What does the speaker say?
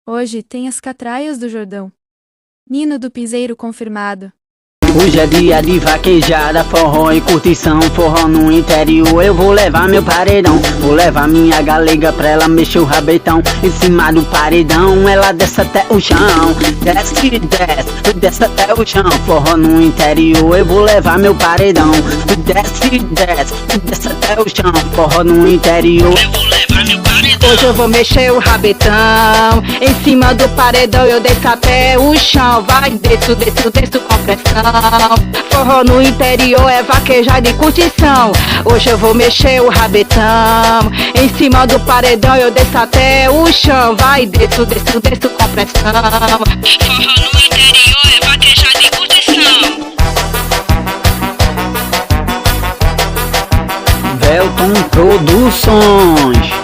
Hoje tem as catraias do Jordão. Nino do Piseiro confirmado. Hoje é dia de vaquejada, forró e curtição, forró no interior. Eu vou levar meu paredão, vou levar minha galega pra ela mexer o rabetão. Em cima do paredão, ela desce até o chão. Desce, desce, desce até o chão. Forró no interior, eu vou levar meu paredão. Desce, desce, desce até o chão. Forró no interior, eu vou levar meu paredão. Hoje eu vou mexer o rabetão. Em cima do paredão eu desço até o chão. Vai, desço, desço, desço com pressão. Forró no interior é vaquejada e curtição. Hoje eu vou mexer o rabetão. Em cima do paredão eu desço até o chão. Vai, desço, desço, desço com pressão. Forró no interior é vaquejada e curtição. Velton Produções.